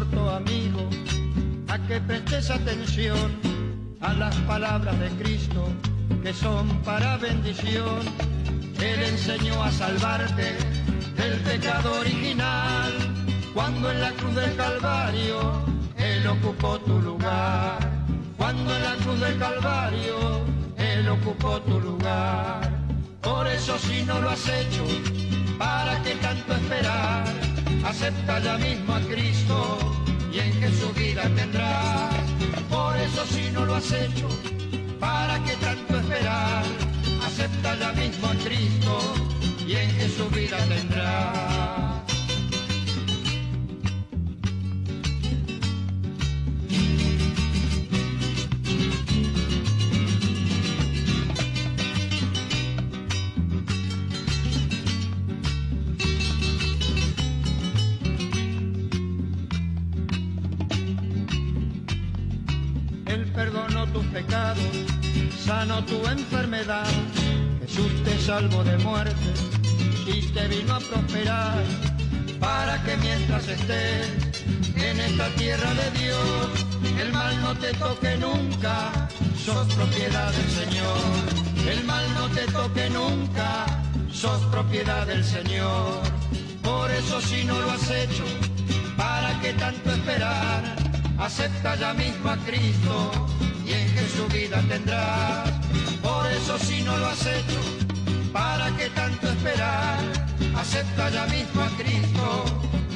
exhorto, amigo, a que prestes atención a las palabras de Cristo, que son para bendición. Él enseñó a salvarte del pecado original, cuando en la cruz del Calvario Él ocupó tu lugar. Cuando en la cruz del Calvario Él ocupó tu lugar. Por eso, si no lo has hecho, ¿para qué tanto esperar? Acepta ya mismo a Cristo y en Jesús vida tendrás. Por eso, si no lo has hecho, ¿para qué tanto esperar? Acepta ya mismo a Cristo y en Jesús vida tendrás. Perdonó tus pecados, sanó tu enfermedad. Jesús te salvó de muerte y te vino a prosperar, para que mientras estés en esta tierra de Dios, el mal no te toque nunca, sos propiedad del Señor. El mal no te toque nunca, sos propiedad del Señor. Por eso, si no lo has hecho, ¿para qué tanto esperar? Acepta ya mismo a Cristo y en Jesús vida tendrás. Por eso, si no lo has hecho, ¿para qué tanto esperar? Acepta ya mismo a Cristo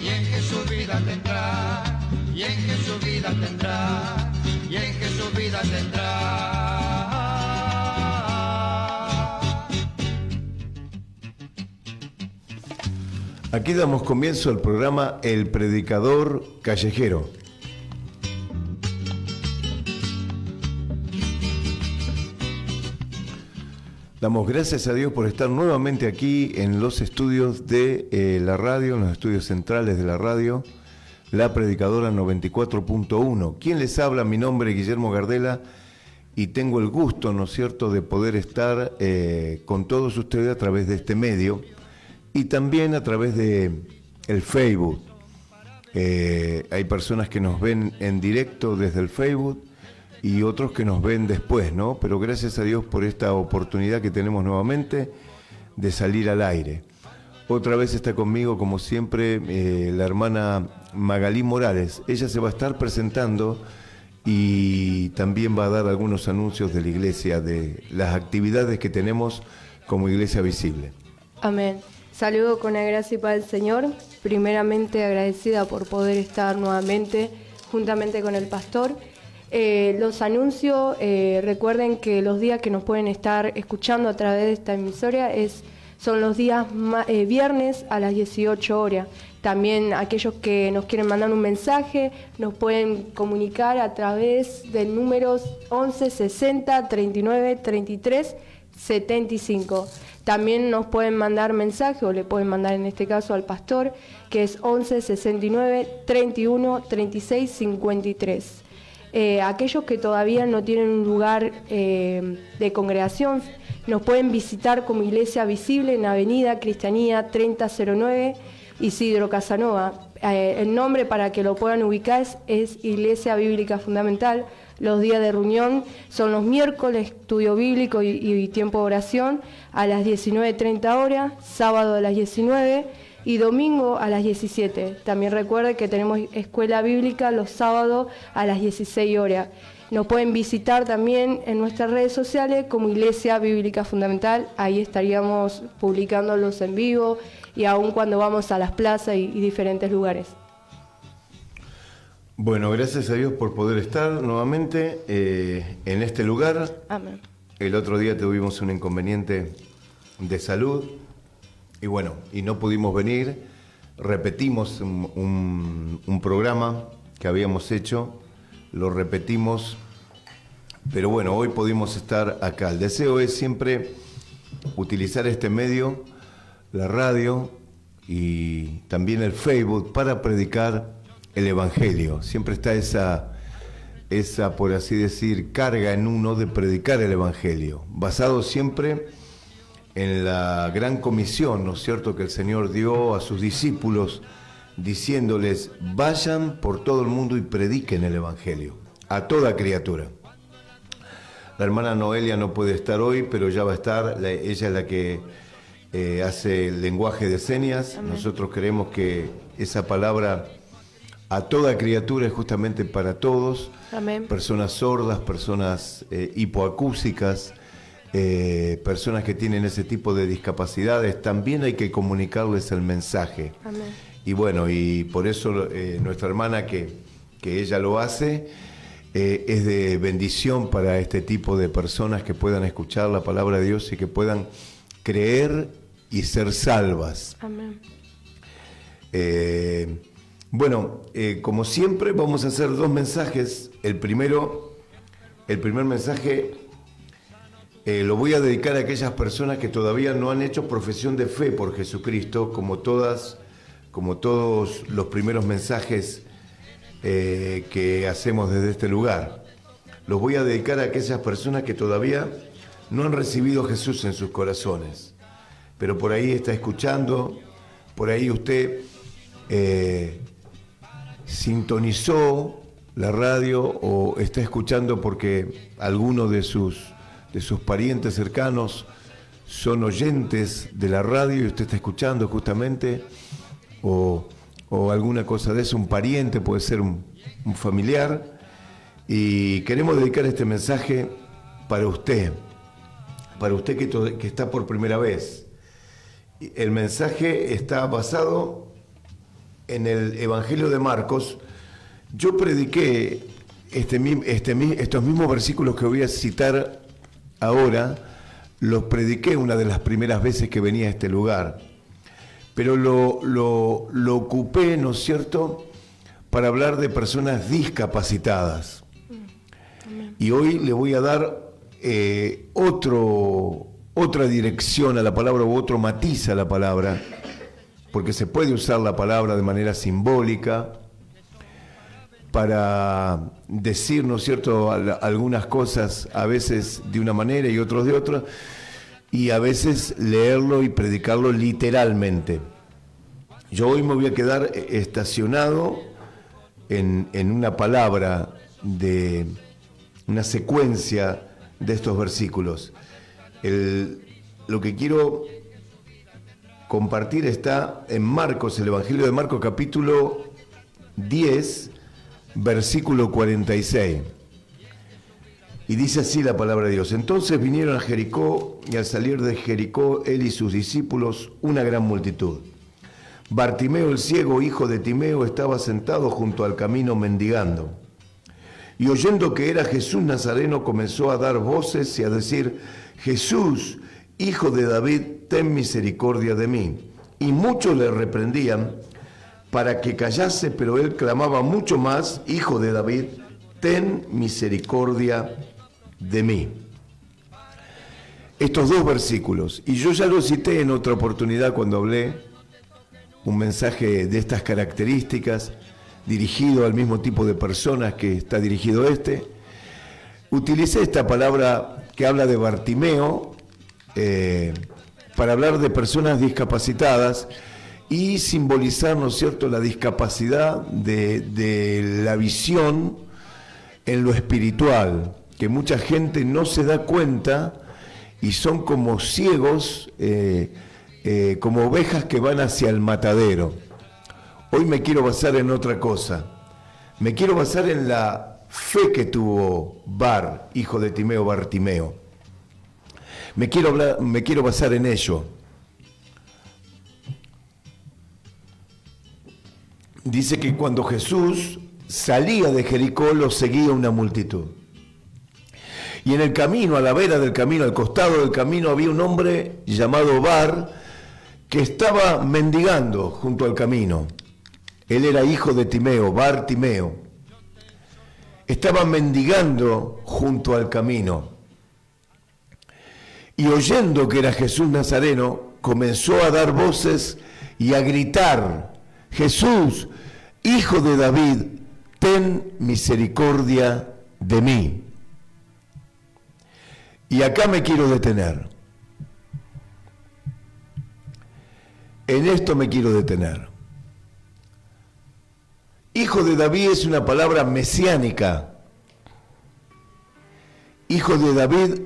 y en Jesús vida tendrás. Y en Jesús vida tendrás. Y en Jesús vida tendrás. Aquí damos comienzo al programa El Predicador Callejero. Damos gracias a Dios por estar nuevamente aquí en los estudios de la radio, en los estudios centrales de la radio, La Predicadora 94.1. ¿Quién les habla? Mi nombre es Guillermo Gardela y tengo el gusto, ¿no es cierto?, de poder estar con todos ustedes a través de este medio y también a través de el Facebook. Hay personas que nos ven en directo desde el Facebook y otros que nos ven después, ¿no? Pero gracias a Dios por esta oportunidad que tenemos nuevamente de salir al aire. Otra vez está conmigo, como siempre, la hermana Magalí Morales. Ella se va a estar presentando y también va a dar algunos anuncios de la iglesia, de las actividades que tenemos como Iglesia Visible. Amén. Saludo con la gracia y paz del Señor. Primeramente agradecida por poder estar nuevamente juntamente con el pastor. Los anuncios, recuerden que los días que nos pueden estar escuchando a través de esta emisora son los días viernes a las 18 horas. También aquellos que nos quieren mandar un mensaje nos pueden comunicar a través del número 11 60 39 33 75. También nos pueden mandar mensaje, o le pueden mandar en este caso al pastor, que es 11 69 31 36 53. Aquellos que todavía no tienen un lugar de congregación, nos pueden visitar como Iglesia Visible en Avenida Cristianía 3009, Isidro Casanova. El nombre, para que lo puedan ubicar, es Iglesia Bíblica Fundamental. Los días de reunión son los miércoles, estudio bíblico y tiempo de oración a las 19:30 horas, sábado a las 19 y domingo a las 17. También recuerde que tenemos escuela bíblica los sábados a las 16 horas. Nos pueden visitar también en nuestras redes sociales como Iglesia Bíblica Fundamental. Ahí estaríamos publicándolos en vivo y aún cuando vamos a las plazas y diferentes lugares. Bueno, gracias a Dios por poder estar nuevamente en este lugar. Amén. El otro día tuvimos un inconveniente de salud y bueno, y no pudimos venir. Repetimos un programa que habíamos hecho, lo repetimos, pero bueno, hoy pudimos estar acá. El deseo es siempre utilizar este medio, la radio y también el Facebook para predicar el Evangelio. Siempre está esa, por así decir, carga en uno de predicar el Evangelio, basado siempre en la gran comisión, ¿no es cierto?, que el Señor dio a sus discípulos diciéndoles, vayan por todo el mundo y prediquen el Evangelio a toda criatura. La hermana Noelia no puede estar hoy, pero ya va a estar. Ella es la que hace el lenguaje de señas. Amén. Nosotros creemos que esa palabra a toda criatura es justamente para todos. Amén. Personas sordas, personas hipoacúsicas, personas que tienen ese tipo de discapacidades. También hay que comunicarles el mensaje. Amén. Y bueno, y por eso nuestra hermana que ella lo hace, es de bendición para este tipo de personas que puedan escuchar la palabra de Dios y que puedan creer y ser salvas. Amén. Bueno, como siempre vamos a hacer dos mensajes. El primer mensaje lo voy a dedicar a aquellas personas que todavía no han hecho profesión de fe por Jesucristo, como todos los primeros mensajes que hacemos desde este lugar. Los voy a dedicar a aquellas personas que todavía no han recibido a Jesús en sus corazones, pero por ahí está escuchando, por ahí usted sintonizó la radio o está escuchando porque alguno de sus parientes cercanos son oyentes de la radio y usted está escuchando justamente, o alguna cosa de eso, un pariente, puede ser un familiar, y queremos dedicar este mensaje para usted que está por primera vez. El mensaje está basado en el Evangelio de Marcos. Yo prediqué estos mismos versículos que voy a citar ahora, los prediqué una de las primeras veces que venía a este lugar. Pero lo ocupé, ¿no es cierto?, para hablar de personas discapacitadas. Y hoy le voy a dar otra dirección a la palabra, u otro matiz a la palabra, porque se puede usar la palabra de manera simbólica para decir, ¿no es cierto?, algunas cosas a veces de una manera y otros de otra, y a veces leerlo y predicarlo literalmente. Yo hoy me voy a quedar estacionado en una palabra de una secuencia de estos versículos. Lo que quiero compartir está en Marcos, el Evangelio de Marcos, capítulo 10, versículo 46. Y dice así la palabra de Dios. Entonces vinieron a Jericó, y al salir de Jericó, él y sus discípulos, una gran multitud. Bartimeo el ciego, hijo de Timeo, estaba sentado junto al camino mendigando. Y oyendo que era Jesús Nazareno, comenzó a dar voces y a decir, Jesús, hijo de David, ten misericordia de mí. Y muchos le reprendían para que callase, pero él clamaba mucho más, hijo de David, ten misericordia de mí. Estos dos versículos, y yo ya lo cité en otra oportunidad cuando hablé un mensaje de estas características, dirigido al mismo tipo de personas que está dirigido utilicé esta palabra que habla de Bartimeo para hablar de personas discapacitadas y simbolizar, ¿no es cierto?, la discapacidad de la visión en lo espiritual, que mucha gente no se da cuenta y son como ciegos, como ovejas que van hacia el matadero. Hoy me quiero basar en otra cosa. Me quiero basar en la fe que tuvo Bar, hijo de Timeo, Bartimeo. Me quiero basar en ello. Dice que cuando Jesús salía de Jericó, lo seguía una multitud. Y en el camino, a la vera del camino, al costado del camino, había un hombre llamado Bar, que estaba mendigando junto al camino. Él era hijo de Timeo, Bartimeo. Estaba mendigando junto al camino. Y oyendo que era Jesús Nazareno, comenzó a dar voces y a gritar, Jesús, hijo de David, ten misericordia de mí. Y acá me quiero detener. En esto me quiero detener. Hijo de David es una palabra mesiánica. Hijo de David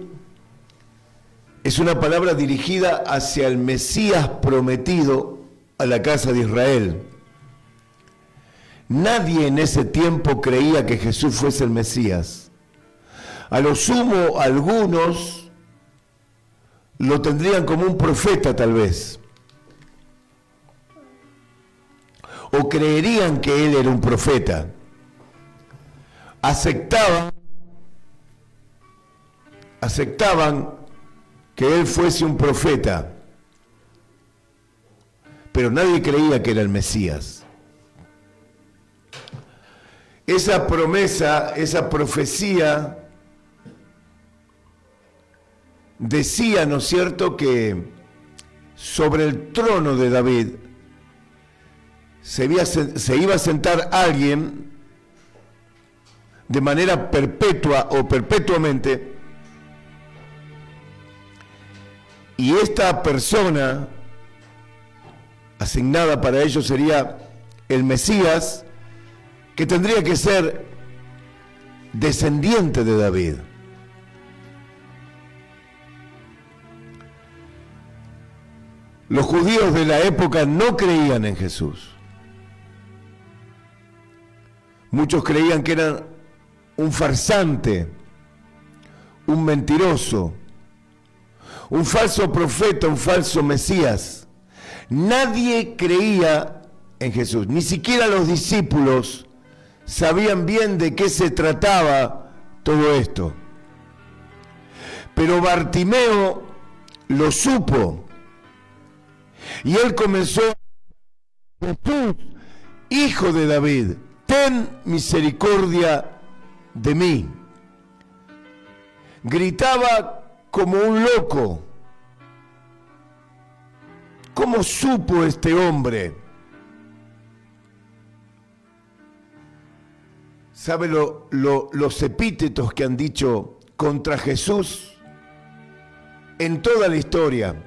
es una palabra dirigida hacia el Mesías prometido a la casa de Israel. Nadie en ese tiempo creía que Jesús fuese el Mesías. A lo sumo, algunos lo tendrían como un profeta tal vez. O creerían que él era un profeta. Aceptaban que él fuese un profeta, pero nadie creía que era el Mesías. Esa promesa, esa profecía decía, ¿no es cierto?, que sobre el trono de David se iba a sentar alguien de manera perpetua o perpetuamente, y esta persona asignada para ello sería el Mesías, que tendría que ser descendiente de David. Los judíos de la época no creían en Jesús. Muchos creían que era un farsante, un mentiroso, un falso profeta, un falso Mesías. Nadie creía en Jesús, ni siquiera los discípulos sabían bien de qué se trataba todo esto. Pero Bartimeo lo supo y él comenzó: Jesús, hijo de David, ten misericordia de mí. Gritaba como un loco. ¿Cómo supo este hombre? ¿Sabe los epítetos que han dicho contra Jesús en toda la historia?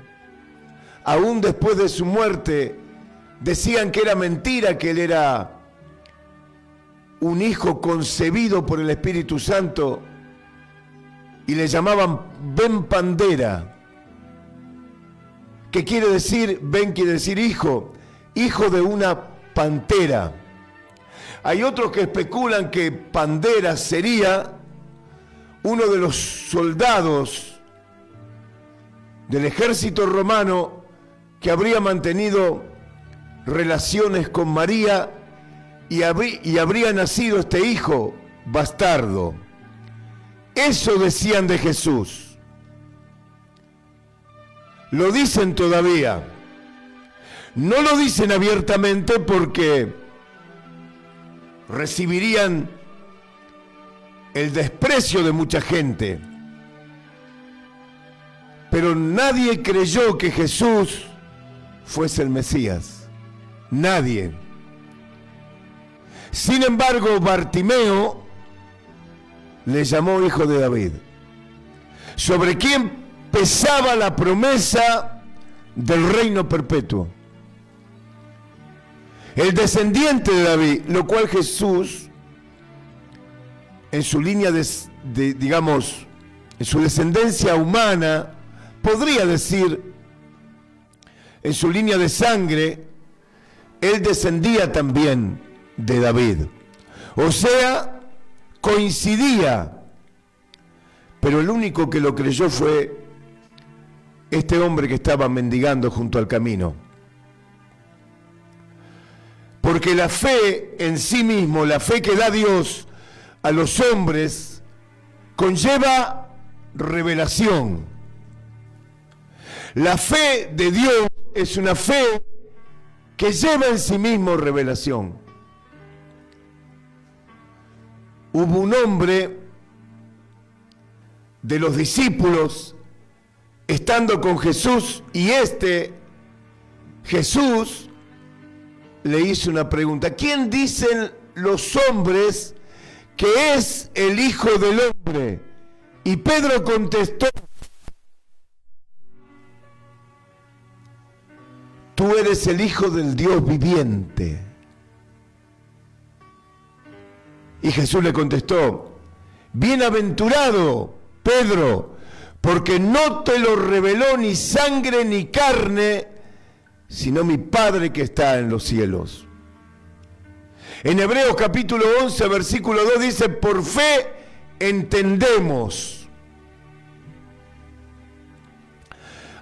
Aún después de su muerte, decían que era mentira, que él era un hijo concebido por el Espíritu Santo, y le llamaban Ben Pandera, que quiere decir, Ben quiere decir hijo, hijo de una pantera. Hay otros que especulan que Pandera sería uno de los soldados del ejército romano que habría mantenido relaciones con María y habría nacido este hijo bastardo. Eso decían de Jesús. Lo dicen todavía. No lo dicen abiertamente porque recibirían el desprecio de mucha gente. Pero nadie creyó que Jesús fuese el Mesías. Nadie. Sin embargo, Bartimeo le llamó hijo de David, sobre quien pesaba la promesa del reino perpetuo. El descendiente de David, lo cual Jesús, en su línea digamos, en su descendencia humana, podría decir, en su línea de sangre, él descendía también de David. O sea, coincidía, pero el único que lo creyó fue este hombre que estaba mendigando junto al camino. Porque la fe en sí mismo, la fe que da Dios a los hombres, conlleva revelación. La fe de Dios es una fe que lleva en sí mismo revelación. Hubo un hombre de los discípulos estando con Jesús, y Jesús le hizo una pregunta: ¿quién dicen los hombres que es el Hijo del Hombre? Y Pedro contestó: tú eres el Hijo del Dios viviente. Y Jesús le contestó: bienaventurado, Pedro, porque no te lo reveló ni sangre ni carne, sino mi Padre que está en los cielos. En Hebreos capítulo 11, versículo 2 dice: por fe entendemos.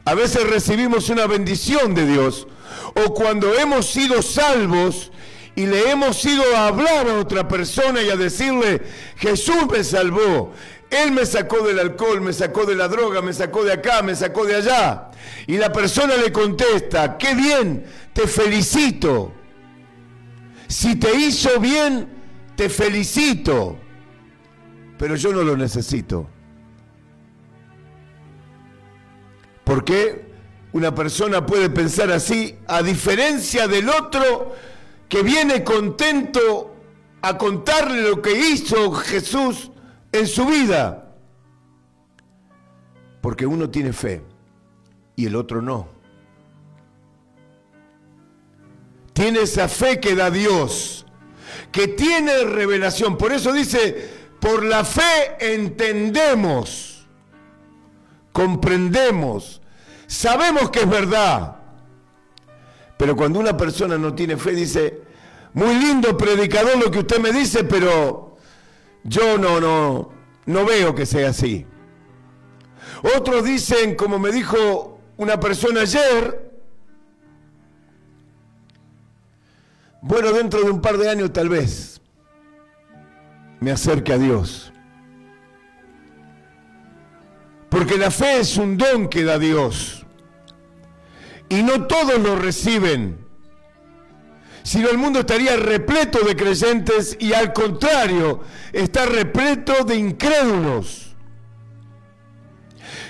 A veces recibimos una bendición de Dios, o cuando hemos sido salvos y le hemos ido a hablar a otra persona y a decirle: Jesús me salvó, Él me sacó del alcohol, me sacó de la droga, me sacó de acá, me sacó de allá. Y la persona le contesta: qué bien, te felicito. Si te hizo bien, te felicito, pero yo no lo necesito. ¿Por qué una persona puede pensar así, a diferencia del otro que viene contento a contarle lo que hizo Jesús en su vida? Porque uno tiene fe y el otro no. Tiene esa fe que da Dios, que tiene revelación. Por eso dice: por la fe entendemos, comprendemos, sabemos que es verdad. Pero cuando una persona no tiene fe, dice: muy lindo, predicador, lo que usted me dice, pero yo no veo que sea así. Otros dicen, como me dijo una persona ayer: bueno, dentro de un par de años tal vez me acerque a Dios. Porque la fe es un don que da Dios. Y no todos lo reciben. Si no, el mundo estaría repleto de creyentes y al contrario, está repleto de incrédulos.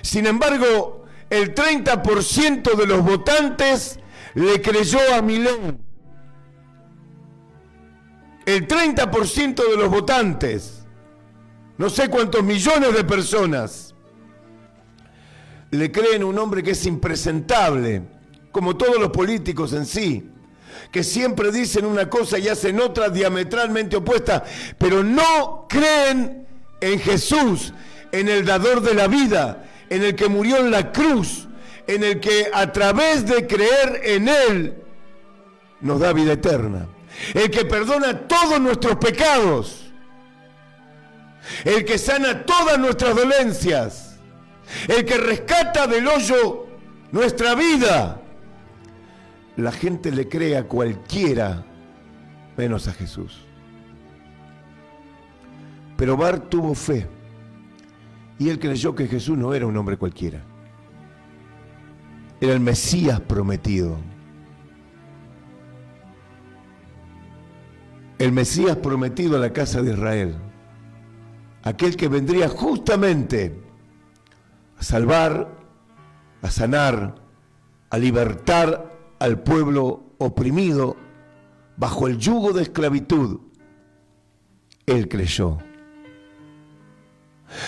Sin embargo, el 30% de los votantes le creyó a Milei. El 30% de los votantes, no sé cuántos millones de personas, le creen a un hombre que es impresentable, como todos los políticos en sí, que siempre dicen una cosa y hacen otra diametralmente opuesta, pero no creen en Jesús, en el dador de la vida, en el que murió en la cruz, en el que a través de creer en Él nos da vida eterna. El que perdona todos nuestros pecados, el que sana todas nuestras dolencias, el que rescata del hoyo nuestra vida. La gente le cree a cualquiera menos a Jesús. Pero Bar tuvo fe y él creyó que Jesús no era un hombre cualquiera, era el Mesías prometido. El Mesías prometido a la casa de Israel, aquel que vendría justamente a salvar, a sanar, a libertar al pueblo oprimido bajo el yugo de esclavitud. Él creyó.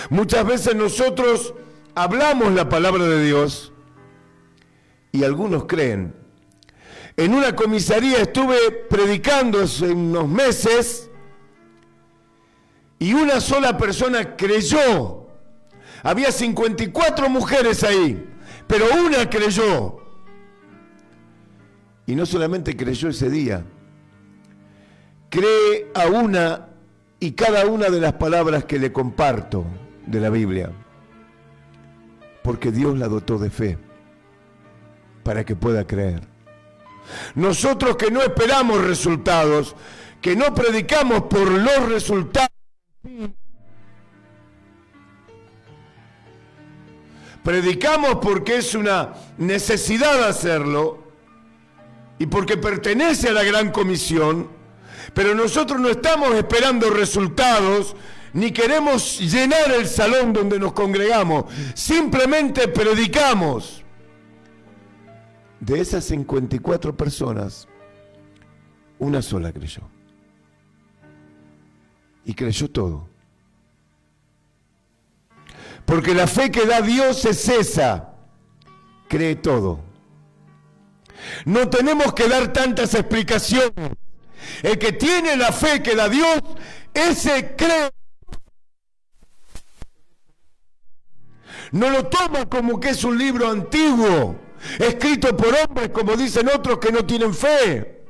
Muchas veces nosotros hablamos la palabra de Dios y algunos creen. En una comisaría estuve predicando hace unos meses y una sola persona creyó. Había 54 mujeres ahí, pero una creyó. Y no solamente creyó ese día, cree a una y cada una de las palabras que le comparto de la Biblia, porque Dios la dotó de fe para que pueda creer. Nosotros que no esperamos resultados, que no predicamos por los resultados, predicamos porque es una necesidad hacerlo y porque pertenece a la gran comisión, pero nosotros no estamos esperando resultados ni queremos llenar el salón donde nos congregamos, simplemente predicamos. De esas 54 personas, una sola creyó. Y creyó todo. Porque la fe que da Dios es esa. Cree todo. No tenemos que dar tantas explicaciones. El que tiene la fe que da Dios ese cree. No lo toma como que es un libro antiguo, escrito por hombres, como dicen otros que no tienen fe.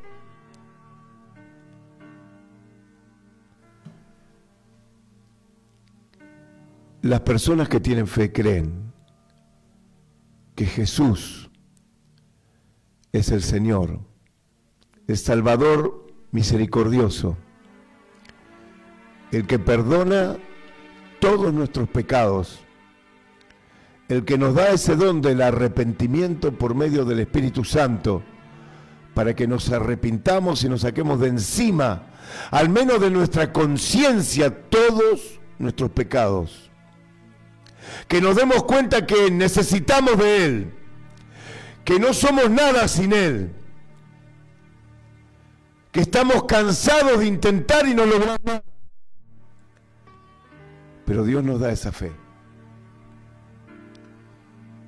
Las personas que tienen fe creen que Jesús es el Señor, el Salvador misericordioso, el que perdona todos nuestros pecados, el que nos da ese don del arrepentimiento por medio del Espíritu Santo, para que nos arrepintamos y nos saquemos de encima, al menos de nuestra conciencia, todos nuestros pecados. Que nos demos cuenta que necesitamos de Él, que no somos nada sin Él, que estamos cansados de intentar y no lograr nada. Pero Dios nos da esa fe.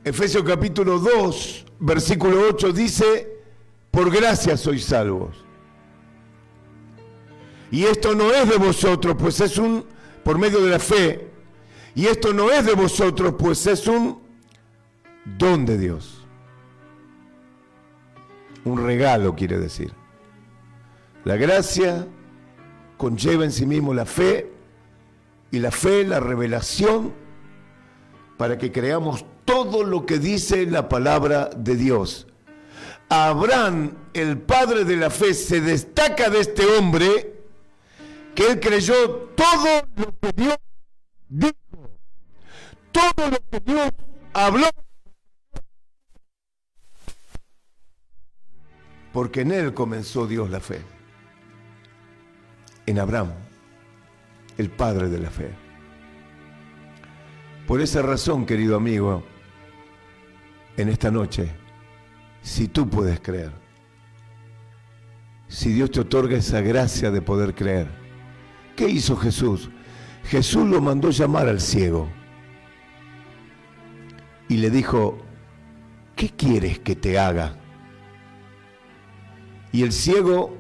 Efesios capítulo 2, versículo 8 dice: por gracia sois salvos. Y esto no es de vosotros, pues es por medio de la fe. Y esto no es de vosotros, pues es un don de Dios. Un regalo, quiere decir. La gracia conlleva en sí mismo la fe, y la fe, la revelación, para que creamos todo lo que dice la palabra de Dios. Abraham, el padre de la fe, se destaca de este hombre, que él creyó todo lo que Dios dijo, todo lo que Dios habló, porque en él comenzó Dios la fe. En Abraham, el padre de la fe. Por esa razón, querido amigo, en esta noche, si tú puedes creer, si Dios te otorga esa gracia de poder creer, ¿qué hizo Jesús? Jesús lo mandó llamar al ciego y le dijo: ¿qué quieres que te haga? Y el ciego,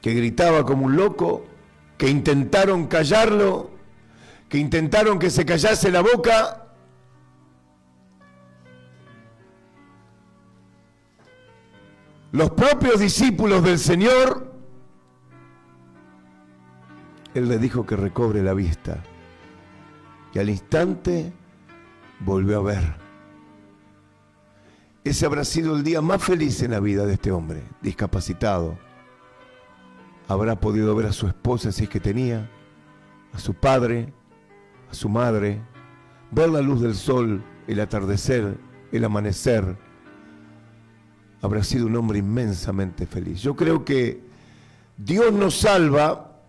que gritaba como un loco, que intentaron callarlo, que intentaron que se callase la boca, los propios discípulos del Señor, Él le dijo que recobre la vista, y al instante volvió a ver. Ese habrá sido el día más feliz en la vida de este hombre, discapacitado. Habrá podido ver a su esposa, si es que tenía, a su padre, a su madre, ver la luz del sol, el atardecer, el amanecer. Habrá sido un hombre inmensamente feliz. Yo creo que Dios nos salva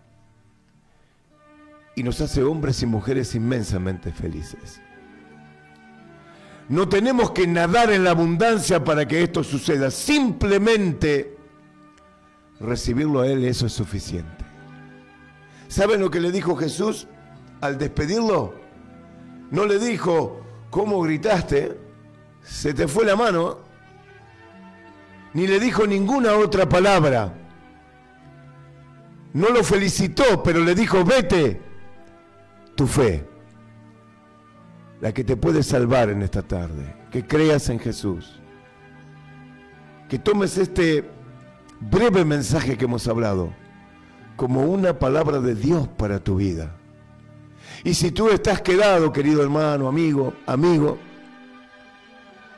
y nos hace hombres y mujeres inmensamente felices. No tenemos que nadar en la abundancia para que esto suceda. Simplemente recibirlo a Él, eso es suficiente. ¿Saben lo que le dijo Jesús al despedirlo? No le dijo: ¿cómo gritaste? Se te fue la mano. Ni le dijo ninguna otra palabra. No lo felicitó, pero le dijo: vete, tu fe, la que te puede salvar en esta tarde. Que creas en Jesús. Que tomes este breve mensaje que hemos hablado como una palabra de Dios para tu vida. Y si tú estás quedado, querido hermano, amigo,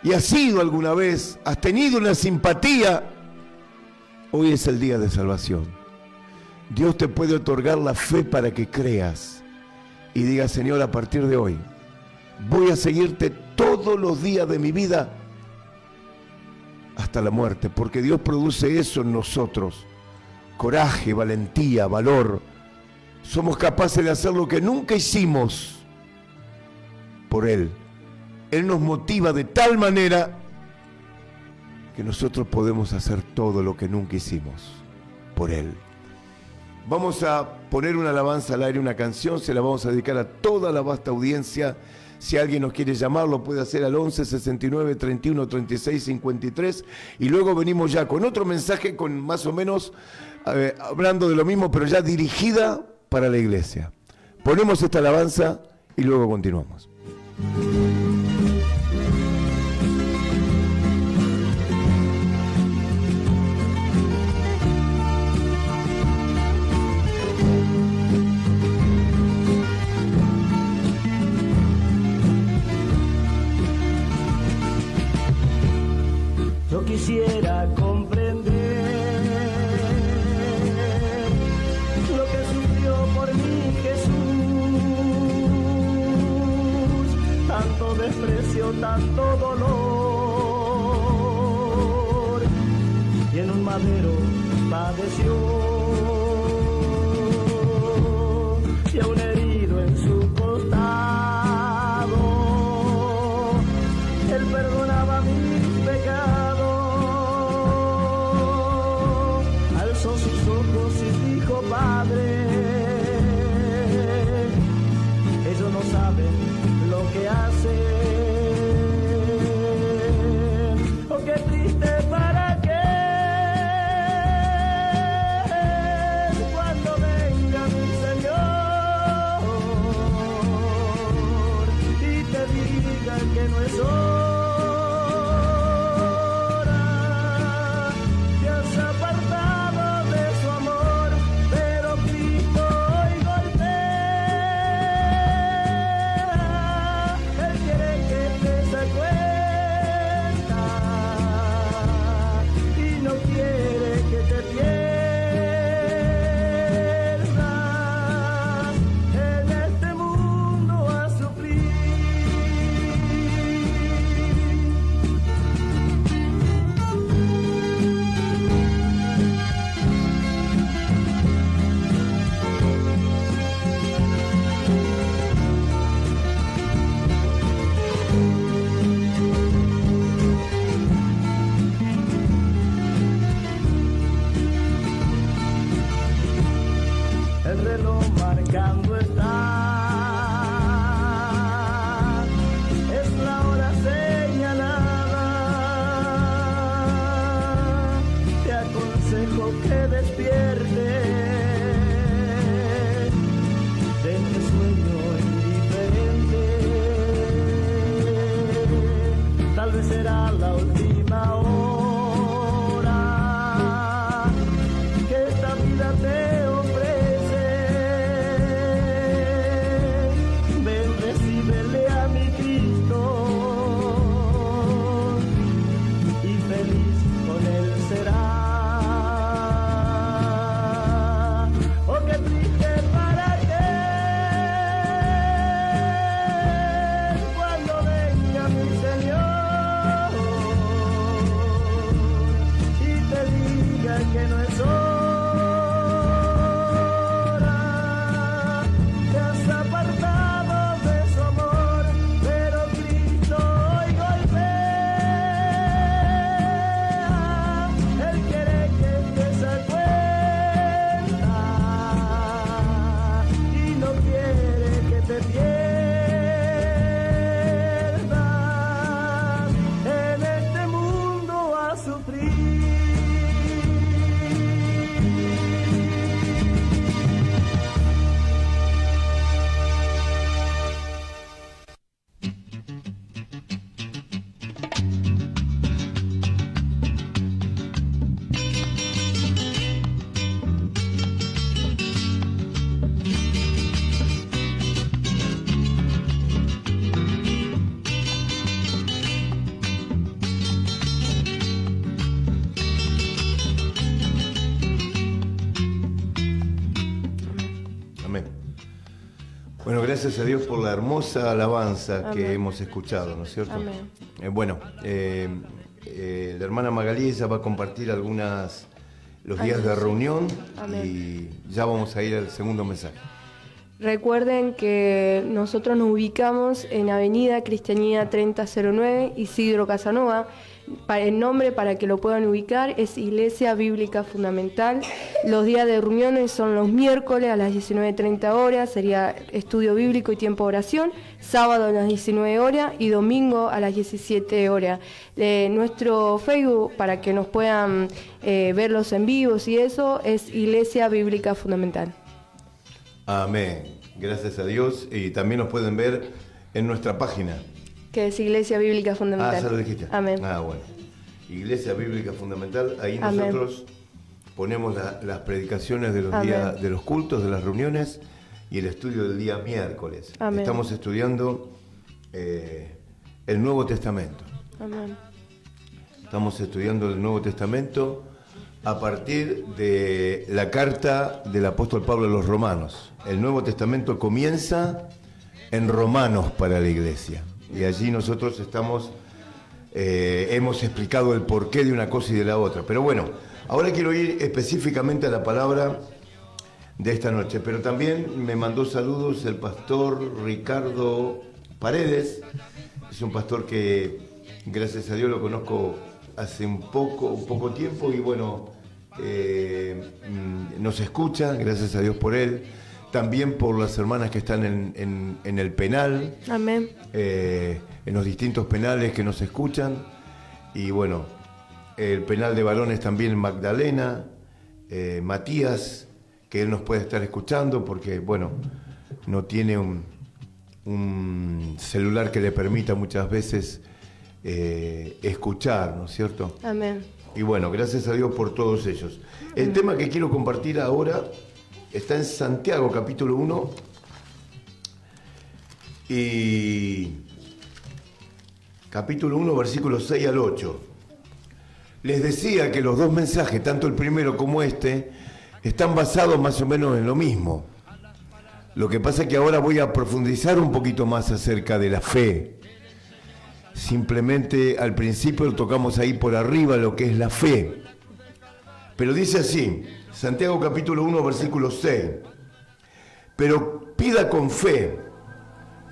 y has sido alguna vez, has tenido una simpatía, hoy es el día de salvación. Dios te puede otorgar la fe para que creas y digas: Señor, a partir de hoy voy a seguirte todos los días de mi vida hasta la muerte, porque Dios produce eso en nosotros: coraje, valentía, valor. Somos capaces de hacer lo que nunca hicimos por Él. Él nos motiva de tal manera que nosotros podemos hacer todo lo que nunca hicimos por Él. Vamos a poner una alabanza al aire, una canción, se la vamos a dedicar a toda la vasta audiencia. Si alguien nos quiere llamar, lo puede hacer al 11 69 31 36 53. Y luego venimos ya con otro mensaje con más o menos hablando de lo mismo, pero ya dirigida para la iglesia. Ponemos esta alabanza y luego continuamos. Yo quisiera comprender lo que sufrió por mí Jesús, tanto desprecio, tanto dolor, y en un madero padeció, y aún herido en su costado, Él perdonaba mis pecados. Alzó sus ojos y dijo: Padre, ellos no saben lo que hacen. Oh, qué triste para qué cuando venga mi Señor y te diga que no es hora. Bueno, gracias a Dios por la hermosa alabanza Amén. que hemos escuchado, ¿no es cierto? Amén. La hermana Magalí ella va a compartir los días de reunión. Amén. Y ya vamos a ir al segundo mensaje. Recuerden que nosotros nos ubicamos en Avenida Cristianía 3009, Isidro Casanova. el nombre para que lo puedan ubicar es Iglesia Bíblica Fundamental. Los días de reuniones son los miércoles a las 19:30 horas, sería estudio bíblico y tiempo de oración, sábado a las 19 horas y domingo a las 17 horas. Nuestro Facebook, para que nos puedan ver los en vivos y eso, es Iglesia Bíblica Fundamental. Amén. Gracias a Dios. Y también nos pueden ver en nuestra página. Que es Iglesia Bíblica Fundamental. Ah, ya lo dijiste. Amén. Ah, bueno. Iglesia Bíblica Fundamental. Ahí Amén. nosotros ponemos las predicaciones de los Amén. días, de los cultos, de las reuniones y el estudio del día miércoles. Amén. Estamos estudiando el Nuevo Testamento. Amén. Estamos estudiando el Nuevo Testamento a partir de la carta del apóstol Pablo a los Romanos. El Nuevo Testamento comienza en Romanos para la iglesia. Y allí nosotros hemos explicado el porqué de una cosa y de la otra. Pero bueno, ahora quiero ir específicamente a la palabra de esta noche. Pero también me mandó saludos el pastor Ricardo Paredes. Es un pastor que, gracias a Dios, lo conozco hace un poco tiempo y bueno, nos escucha, gracias a Dios por él. También por las hermanas que están en el penal. Amén. En los distintos penales que nos escuchan. Y bueno, el penal de varones también Magdalena, Matías, que él nos puede estar escuchando porque, bueno, no tiene un celular que le permita muchas veces escuchar, ¿no es cierto? Amén. Y bueno, gracias a Dios por todos ellos. El tema que quiero compartir ahora está en Santiago, capítulo 1, y capítulo 1, versículos 6 al 8. Les decía que los dos mensajes, tanto el primero como este, están basados más o menos en lo mismo. Lo que pasa es que ahora voy a profundizar un poquito más acerca de la fe. Simplemente al principio lo tocamos ahí por arriba lo que es la fe. Pero dice así, Santiago capítulo 1, versículo 6. Pero pida con fe,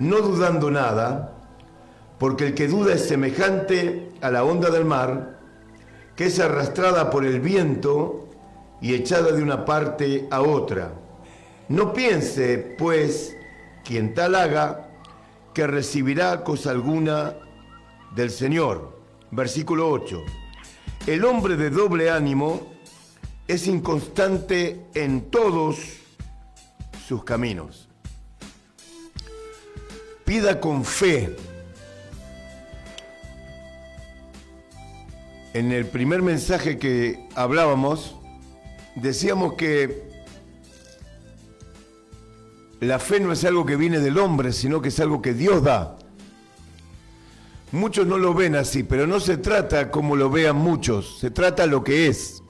no dudando nada, porque el que duda es semejante a la onda del mar, que es arrastrada por el viento y echada de una parte a otra. No piense, pues, quien tal haga, que recibirá cosa alguna del Señor. Versículo 8. El hombre de doble ánimo es inconstante en todos sus caminos. Pida con fe. En el primer mensaje que hablábamos, decíamos que la fe no es algo que viene del hombre, sino que es algo que Dios da. Muchos no lo ven así, pero no se trata como lo vean muchos, se trata lo que es.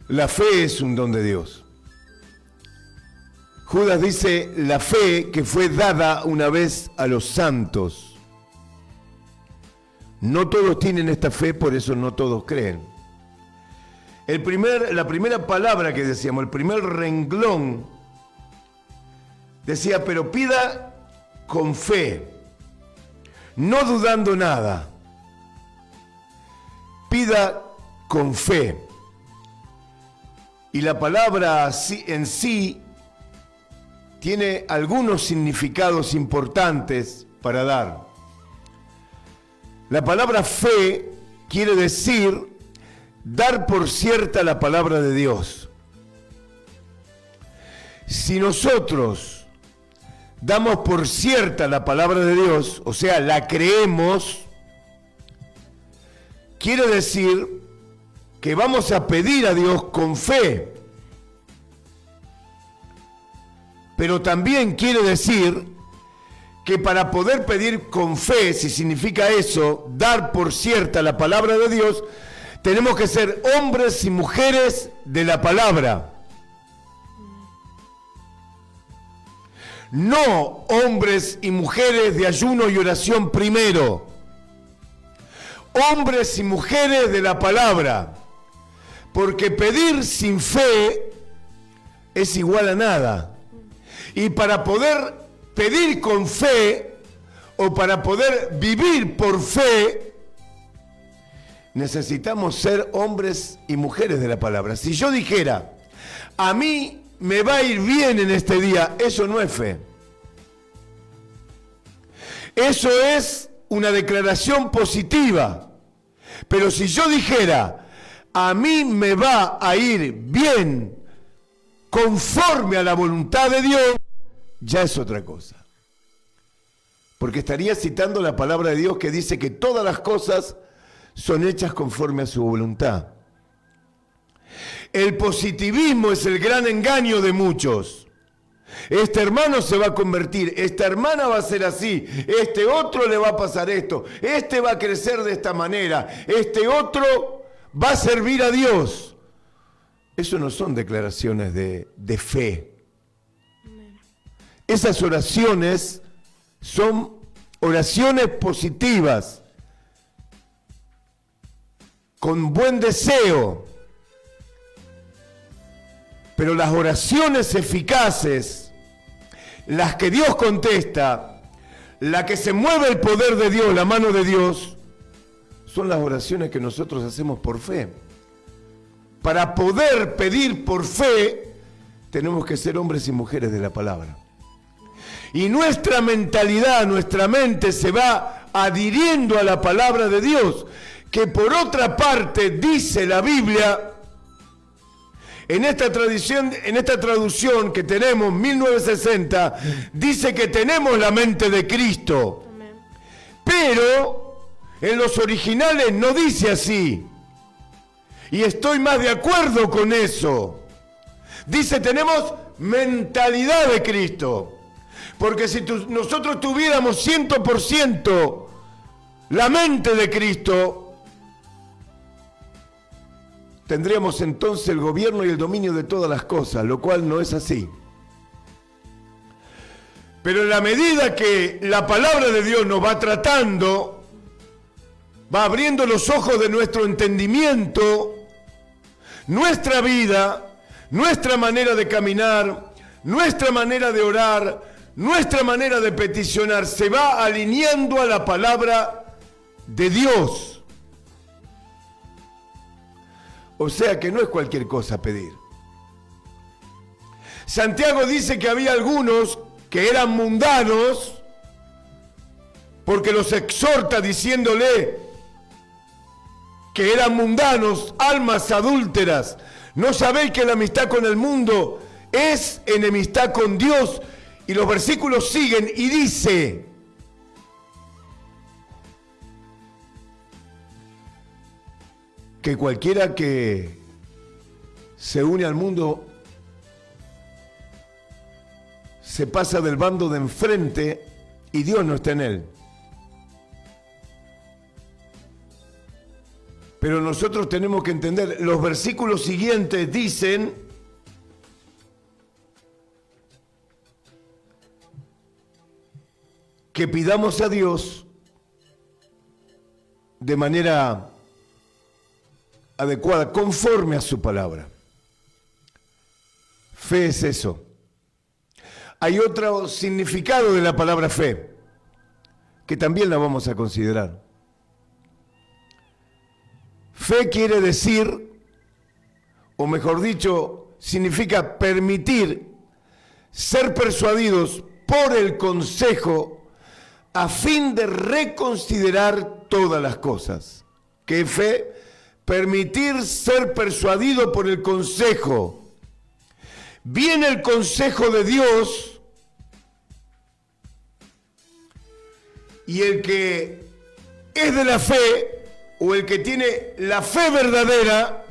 La fe es un don de Dios. Judas dice, la fe que fue dada una vez a los santos. No todos tienen esta fe, por eso no todos creen. La primera palabra que decíamos, el primer renglón, decía, pero pida con fe, no dudando nada. Pida con fe. Y la palabra en sí tiene algunos significados importantes para dar. La palabra fe quiere decir dar por cierta la palabra de Dios. Si nosotros damos por cierta la palabra de Dios, o sea, la creemos, quiere decir que vamos a pedir a Dios con fe. Pero también quiere decir que para poder pedir con fe, si significa eso, dar por cierta la palabra de Dios, tenemos que ser hombres y mujeres de la palabra. No hombres y mujeres de ayuno y oración primero. Hombres y mujeres de la palabra. Porque pedir sin fe es igual a nada. Y para poder pedir con fe, o para poder vivir por fe, necesitamos ser hombres y mujeres de la palabra. Si yo dijera, a mí me va a ir bien en este día, eso no es fe. Eso es una declaración positiva. Pero si yo dijera, a mí me va a ir bien conforme a la voluntad de Dios, ya es otra cosa. Porque estaría citando la palabra de Dios que dice que todas las cosas son hechas conforme a su voluntad. El positivismo es el gran engaño de muchos. Este hermano se va a convertir, esta hermana va a ser así, este otro le va a pasar esto, este va a crecer de esta manera, este otro va a servir a Dios. Eso no son declaraciones de fe. Esas oraciones son oraciones positivas, con buen deseo. Pero las oraciones eficaces, las que Dios contesta, la que se mueve el poder de Dios, la mano de Dios, son las oraciones que nosotros hacemos por fe. Para poder pedir por fe, tenemos que ser hombres y mujeres de la palabra. Y nuestra mentalidad, nuestra mente se va adhiriendo a la palabra de Dios, que por otra parte dice la Biblia, en esta traducción que tenemos, 1960, dice que tenemos la mente de Cristo. Amén. Pero en los originales no dice así. Y estoy más de acuerdo con eso. Dice, tenemos mentalidad de Cristo. Porque si nosotros tuviéramos 100% la mente de Cristo, tendríamos entonces el gobierno y el dominio de todas las cosas, lo cual no es así. Pero en la medida que la palabra de Dios nos va tratando, va abriendo los ojos de nuestro entendimiento, nuestra vida, nuestra manera de caminar, nuestra manera de orar, nuestra manera de peticionar, se va alineando a la palabra de Dios. O sea que no es cualquier cosa pedir. Santiago dice que había algunos que eran mundanos, porque los exhorta diciéndole que eran mundanos, almas adúlteras. ¿No sabéis que la amistad con el mundo es enemistad con Dios? Y los versículos siguen y dice: que cualquiera que se une al mundo se pasa del bando de enfrente y Dios no está en él. Pero nosotros tenemos que entender, los versículos siguientes dicen que pidamos a Dios de manera adecuada, conforme a su palabra. Fe es eso. Hay otro significado de la palabra fe, que también la vamos a considerar. Fe quiere decir, o mejor dicho, significa permitir ser persuadidos por el consejo a fin de reconsiderar todas las cosas. ¿Qué es fe? Permitir ser persuadido por el consejo. Viene el consejo de Dios y el que es de la fe, o el que tiene la fe verdadera,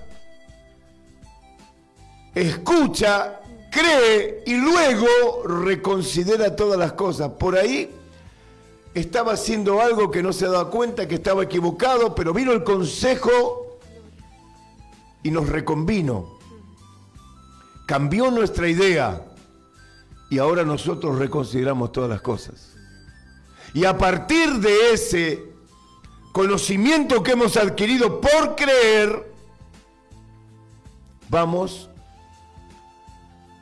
escucha, cree y luego reconsidera todas las cosas. Por ahí estaba haciendo algo que no se daba cuenta, que estaba equivocado, pero vino el consejo y nos reconvino. Cambió nuestra idea y ahora nosotros reconsideramos todas las cosas. Y a partir de ese conocimiento que hemos adquirido por creer, vamos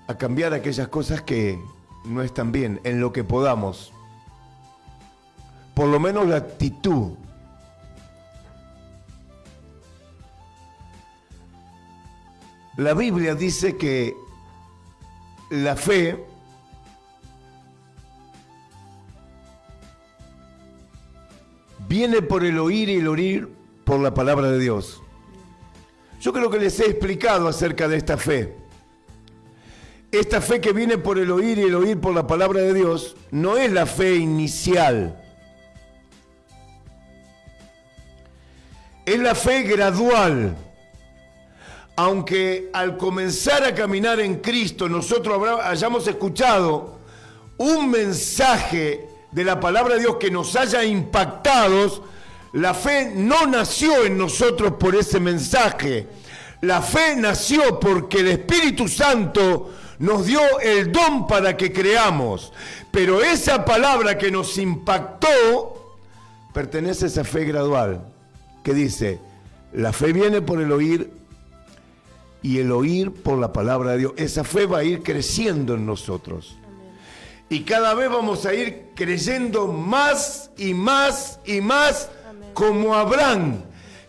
a cambiar aquellas cosas que no están bien, en lo que podamos. por lo menos la actitud. La Biblia dice que la fe viene por el oír y el oír por la palabra de Dios. Yo creo que les he explicado acerca de esta fe. Esta fe que viene por el oír y el oír por la palabra de Dios no es la fe inicial. Es la fe gradual. Aunque al comenzar a caminar en Cristo nosotros hayamos escuchado un mensaje de la palabra de Dios que nos haya impactado, la fe no nació en nosotros por ese mensaje. La fe nació porque el Espíritu Santo nos dio el don para que creamos. Pero esa palabra que nos impactó pertenece a esa fe gradual, que dice, la fe viene por el oír y el oír por la palabra de Dios. Esa fe va a ir creciendo en nosotros. Amén. Y cada vez vamos a ir creyendo más y más y más. Amén. Como Abraham,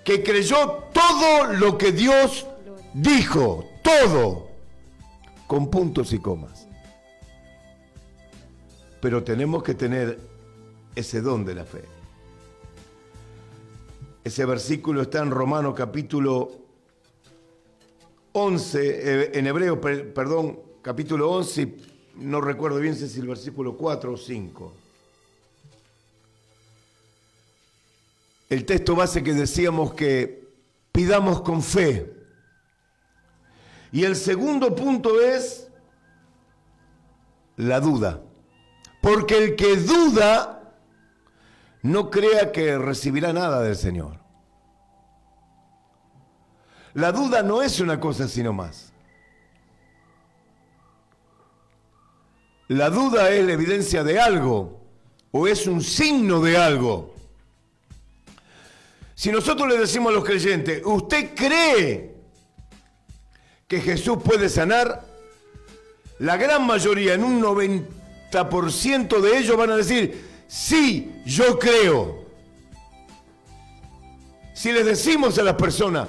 que creyó todo lo que Dios dijo, todo, con puntos y comas. Pero tenemos que tener ese don de la fe. Ese versículo está en Romanos capítulo 11, en hebreo, perdón, capítulo 11, no recuerdo bien si es el versículo 4 o 5. El texto base que decíamos que pidamos con fe. Y el segundo punto es la duda. Porque el que duda no crea que recibirá nada del Señor. La duda no es una cosa sino más. La duda es la evidencia de algo o es un signo de algo. Si nosotros le decimos a los creyentes, ¿usted cree que Jesús puede sanar? La gran mayoría, en un 90% de ellos van a decir, sí, yo creo. Si les decimos a las personas,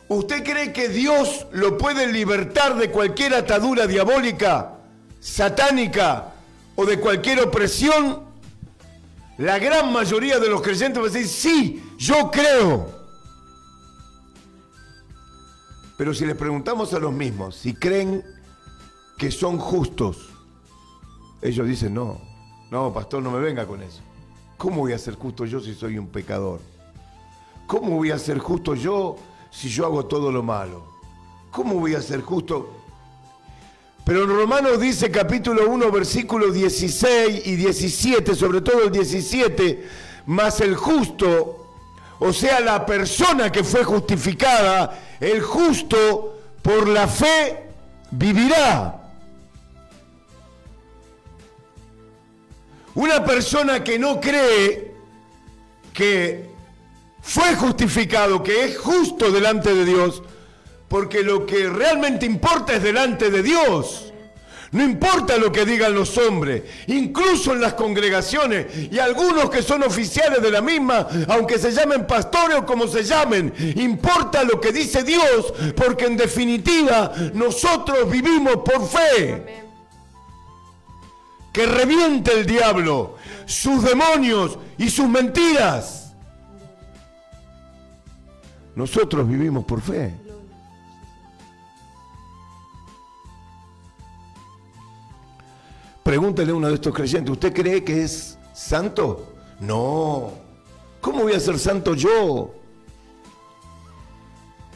¿usted cree que Dios lo puede libertar de cualquier atadura diabólica, satánica o de cualquier opresión? La gran mayoría de los creyentes van a decir, sí, yo creo. Pero si les preguntamos a los mismos si creen que son justos, ellos dicen, no, pastor, no me venga con eso. ¿Cómo voy a ser justo yo si soy un pecador? ¿Cómo voy a ser justo yo si yo hago todo lo malo? ¿Cómo voy a ser justo? Pero en Romanos dice capítulo 1, versículos 16 y 17, sobre todo el 17, más el justo, o sea, la persona que fue justificada, el justo por la fe vivirá. Una persona que no cree que fue justificado, que es justo delante de Dios, porque lo que realmente importa es delante de Dios. No importa lo que digan los hombres, incluso en las congregaciones, y algunos que son oficiales de la misma, aunque se llamen pastores o como se llamen, importa lo que dice Dios, porque en definitiva nosotros vivimos por fe. Amén. Que reviente el diablo, sus demonios y sus mentiras. Nosotros vivimos por fe. Pregúntale a uno de estos creyentes, ¿usted cree que es santo? No. ¿Cómo voy a ser santo yo?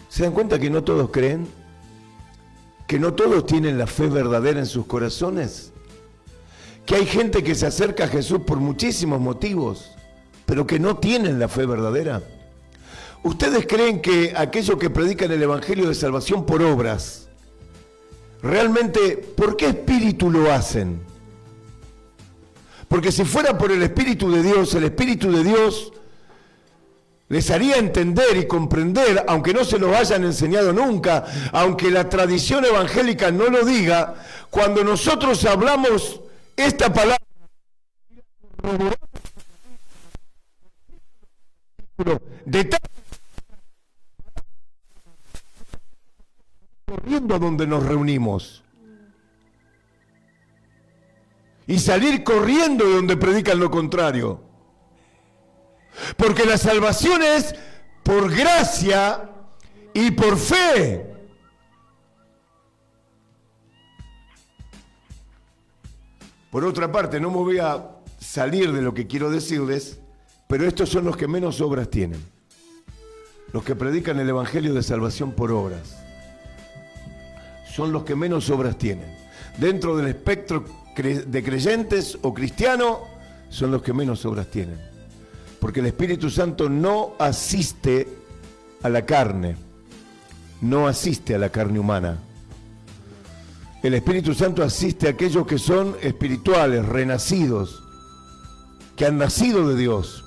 ¿Se dan cuenta que no todos creen? ¿Que no todos tienen la fe verdadera en sus corazones? Que hay gente que se acerca a Jesús por muchísimos motivos, pero que no tienen la fe verdadera. ¿Ustedes creen que aquellos que predican el Evangelio de salvación por obras, realmente, por qué espíritu lo hacen? Porque si fuera por el Espíritu de Dios, el Espíritu de Dios les haría entender y comprender, aunque no se lo hayan enseñado nunca, aunque la tradición evangélica no lo diga, cuando nosotros hablamos esta palabra, de tal corriendo a donde nos reunimos y salir corriendo de donde predican lo contrario, porque la salvación es por gracia y por fe. Por otra parte, no me voy a salir de lo que quiero decirles, pero estos son los que menos obras tienen, los que predican el evangelio de salvación por obras. Son los que menos obras tienen. Dentro del espectro de creyentes o cristianos, son los que menos obras tienen. Porque el Espíritu Santo no asiste a la carne, no asiste a la carne humana. El Espíritu Santo asiste a aquellos que son espirituales, renacidos, que han nacido de Dios.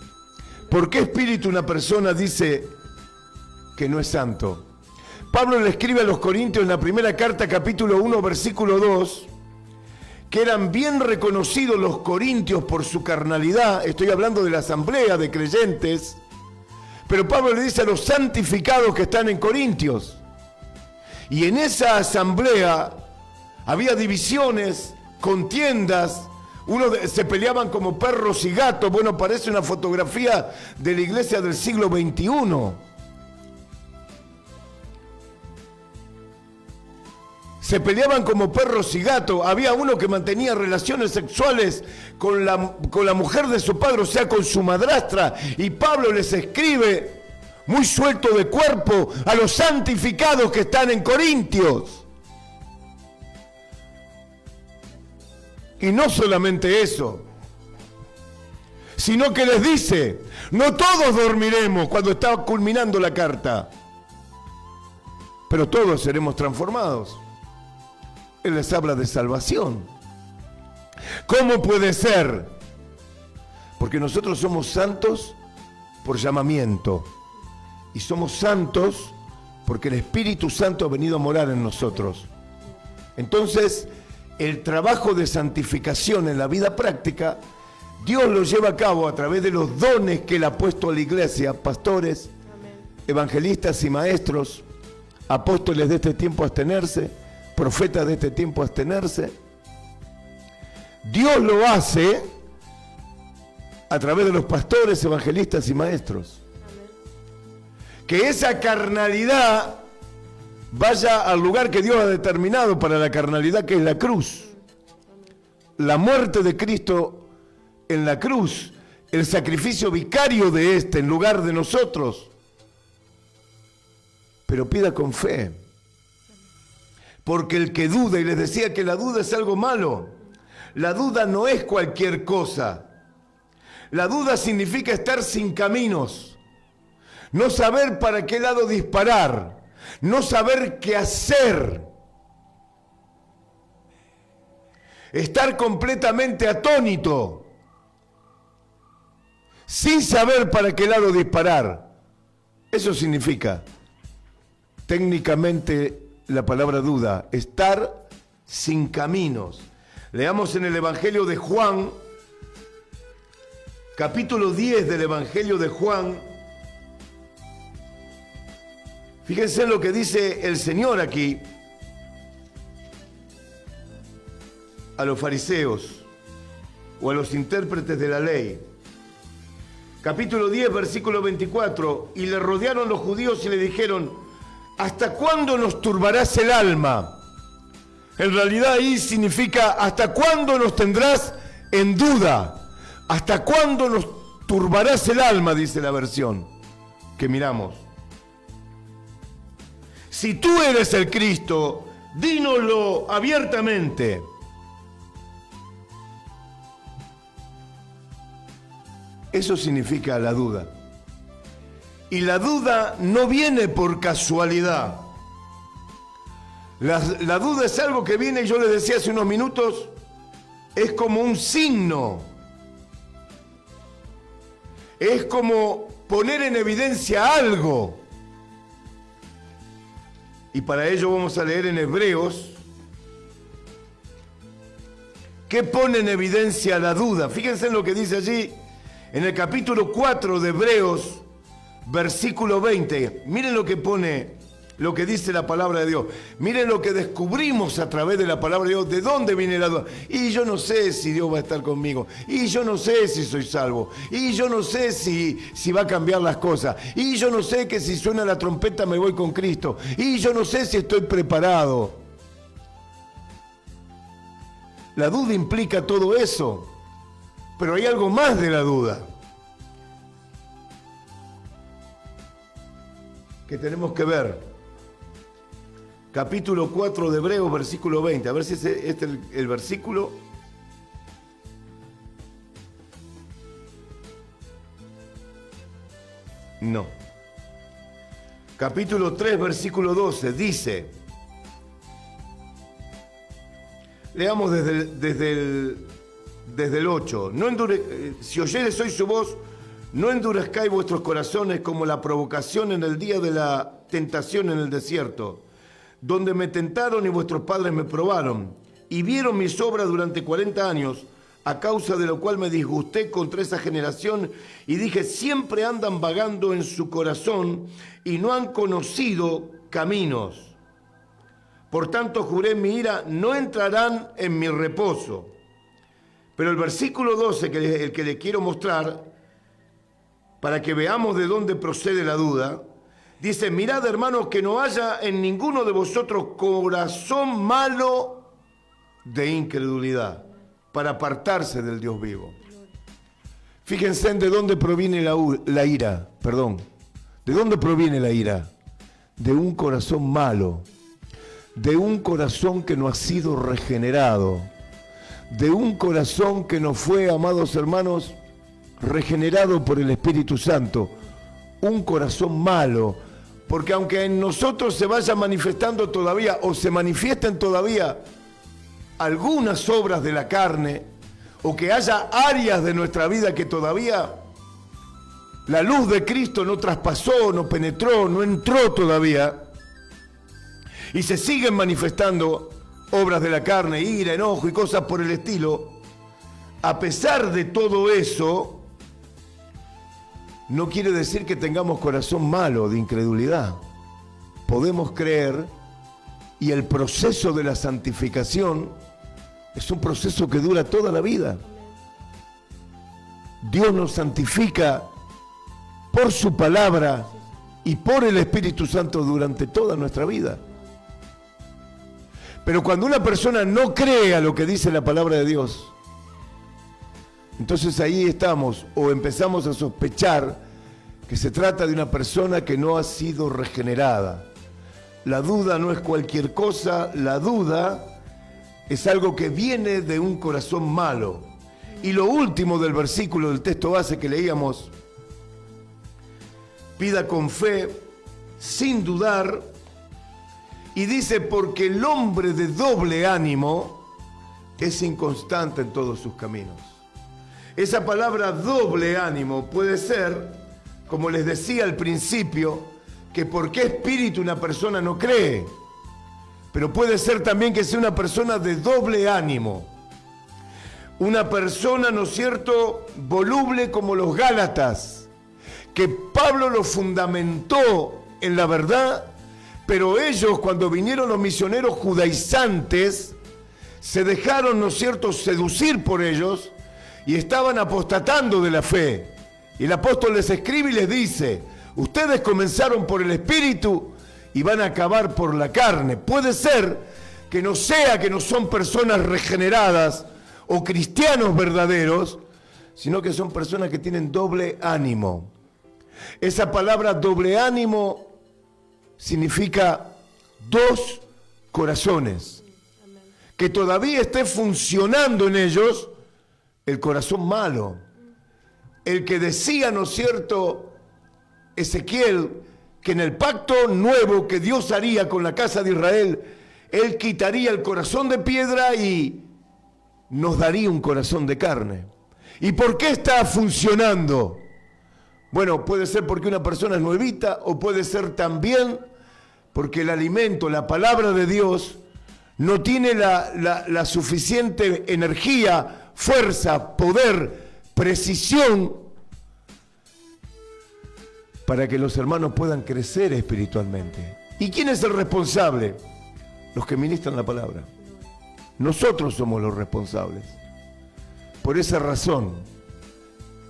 ¿Por qué espíritu una persona dice que no es santo? Pablo le escribe a los Corintios en la primera carta, capítulo 1, versículo 2, que eran bien reconocidos los corintios por su carnalidad. Estoy hablando de la asamblea de creyentes, pero Pablo le dice a los santificados que están en Corintios. Y en esa asamblea había divisiones, contiendas, se peleaban como perros y gatos. Bueno, parece una fotografía de la iglesia del siglo XXI. Se peleaban como perros y gatos. Había uno que mantenía relaciones sexuales con la mujer de su padre, o sea, con su madrastra. Y Pablo les escribe, muy suelto de cuerpo, a los santificados que están en Corintios. Y no solamente eso, sino que les dice, no todos dormiremos cuando está culminando la carta, pero todos seremos transformados. Él les habla de salvación. ¿Cómo puede ser? Porque nosotros somos santos por llamamiento. Y somos santos porque el Espíritu Santo ha venido a morar en nosotros. Entonces, el trabajo de santificación en la vida práctica, Dios lo lleva a cabo a través de los dones que Él ha puesto a la iglesia, pastores, evangelistas y maestros, apóstoles de este tiempo a abstenerse, profetas de este tiempo a abstenerse. Dios lo hace a través de los pastores, evangelistas y maestros. Que esa carnalidad vaya al lugar que Dios ha determinado para la carnalidad, que es la cruz. La muerte de Cristo en la cruz, el sacrificio vicario de en lugar de nosotros. Pero pida con fe. Porque el que duda, y les decía que la duda es algo malo, la duda no es cualquier cosa. La duda significa estar sin caminos, no saber para qué lado disparar, no saber qué hacer, estar completamente atónito, sin saber para qué lado disparar. Eso significa técnicamente la palabra duda, estar sin caminos. Leamos en el Evangelio de Juan, capítulo 10 del Evangelio de Juan. Fíjense lo que dice el Señor aquí a los fariseos o a los intérpretes de la ley. Capítulo 10, versículo 24. Y le rodearon los judíos y le dijeron: ¿hasta cuándo nos turbarás el alma? En realidad ahí significa: ¿hasta cuándo nos tendrás en duda? ¿Hasta cuándo nos turbarás el alma? Dice la versión que miramos. Si tú eres el Cristo, dínoslo abiertamente. Eso significa la duda. Y la duda no viene por casualidad. La duda es algo que viene, yo les decía hace unos minutos, es como un signo. Es como poner en evidencia algo. Y para ello vamos a leer en Hebreos. ¿Qué pone en evidencia la duda? Fíjense en lo que dice allí, en el capítulo 4 de Hebreos, versículo 20. Miren lo que pone, lo que dice la palabra de Dios. Miren lo que descubrimos a través de la palabra de Dios. ¿De dónde viene la duda? Y yo no sé si Dios va a estar conmigo. Y yo no sé si soy salvo. Y yo no sé si va a cambiar las cosas. Y yo no sé que si suena la trompeta me voy con Cristo. Y yo no sé si estoy preparado. La duda implica todo eso. Pero hay algo más de la duda que tenemos que ver. Capítulo 4 de Hebreos, versículo 20. A ver si este es el versículo. No. Capítulo 3, versículo 12. Dice. Leamos desde el 8. Si oyeres hoy su voz, no endurezcáis vuestros corazones como la provocación en el día de la tentación en el desierto, donde me tentaron y vuestros padres me probaron, y vieron mis obras durante 40 años, a causa de lo cual me disgusté contra esa generación, y dije, siempre andan vagando en su corazón, y no han conocido caminos. Por tanto juré en mi ira, no entrarán en mi reposo. Pero el versículo 12, el que le quiero mostrar, para que veamos de dónde procede la duda, dice, mirad hermanos que no haya en ninguno de vosotros corazón malo de incredulidad, para apartarse del Dios vivo. Fíjense de dónde proviene la ira, perdón. ¿De dónde proviene la ira? De un corazón malo, de un corazón que no ha sido regenerado, de un corazón que no fue, amados hermanos, regenerado por el Espíritu Santo, un corazón malo, porque aunque en nosotros se vaya manifestando todavía, o se manifiesten todavía algunas obras de la carne, o que haya áreas de nuestra vida que todavía la luz de Cristo no traspasó, no penetró, no entró todavía, y se siguen manifestando obras de la carne, ira, enojo y cosas por el estilo, a pesar de todo eso, no quiere decir que tengamos corazón malo de incredulidad. Podemos creer, y el proceso de la santificación es un proceso que dura toda la vida. Dios nos santifica por su palabra y por el Espíritu Santo durante toda nuestra vida. Pero cuando una persona no cree a lo que dice la palabra de Dios, entonces ahí estamos, o empezamos a sospechar que se trata de una persona que no ha sido regenerada. La duda no es cualquier cosa, la duda es algo que viene de un corazón malo. Y lo último del versículo del texto base que leíamos, pida con fe, sin dudar, y dice, porque el hombre de doble ánimo es inconstante en todos sus caminos. Esa palabra doble ánimo puede ser, como les decía al principio, que por qué espíritu una persona no cree, pero puede ser también que sea una persona de doble ánimo. Una persona, ¿no es cierto?, voluble como los Gálatas, que Pablo lo fundamentó en la verdad, pero ellos, cuando vinieron los misioneros judaizantes, se dejaron, ¿no es cierto?, seducir por ellos y estaban apostatando de la fe. Y el apóstol les escribe y les dice, ustedes comenzaron por el Espíritu y van a acabar por la carne. Puede ser que no sea que no son personas regeneradas o cristianos verdaderos, sino que son personas que tienen doble ánimo. Esa palabra doble ánimo significa dos corazones, que todavía esté funcionando en ellos el corazón malo. El que decía, ¿no es cierto?, Ezequiel, que en el pacto nuevo que Dios haría con la casa de Israel, Él quitaría el corazón de piedra y nos daría un corazón de carne. ¿Y por qué está funcionando? Bueno, puede ser porque una persona es nuevita, o puede ser también porque el alimento, la palabra de Dios, no tiene la suficiente energía, fuerza, poder, precisión para que los hermanos puedan crecer espiritualmente. ¿Y quién es el responsable? Los que ministran la palabra. Nosotros somos los responsables. Por esa razón,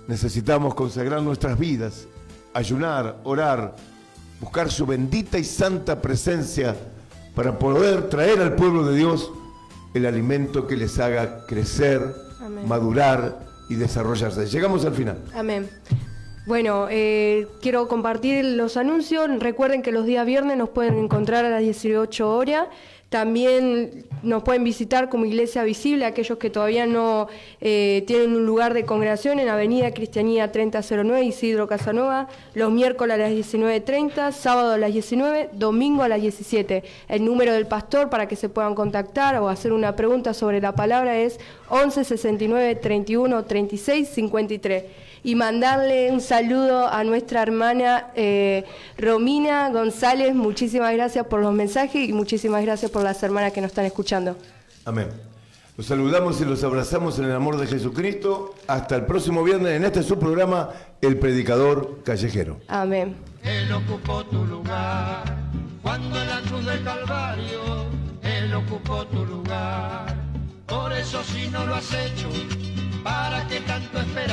necesitamos consagrar nuestras vidas, ayunar, orar, buscar su bendita y santa presencia para poder traer al pueblo de Dios el alimento que les haga crecer, Amén. Madurar y desarrollarse. Llegamos al final. Amén. Bueno, quiero compartir los anuncios. Recuerden que los días viernes nos pueden encontrar a las 18 horas. También nos pueden visitar como Iglesia Visible, aquellos que todavía no tienen un lugar de congregación en Avenida Cristianía 3009, Isidro Casanova, los miércoles a las 19:30, sábado a las 19, domingo a las 17. El número del pastor para que se puedan contactar o hacer una pregunta sobre la palabra es 11 69 31 36 53. Y mandarle un saludo a nuestra hermana Romina González. Muchísimas gracias por los mensajes y muchísimas gracias por las hermanas que nos están escuchando. Amén. Los saludamos y los abrazamos en el amor de Jesucristo. Hasta el próximo viernes en este su programa, El Predicador Callejero. Amén. Él ocupó tu lugar, cuando en la cruz del Calvario, Él ocupó tu lugar. Por eso si no lo has hecho, ¿para qué tanto esperar?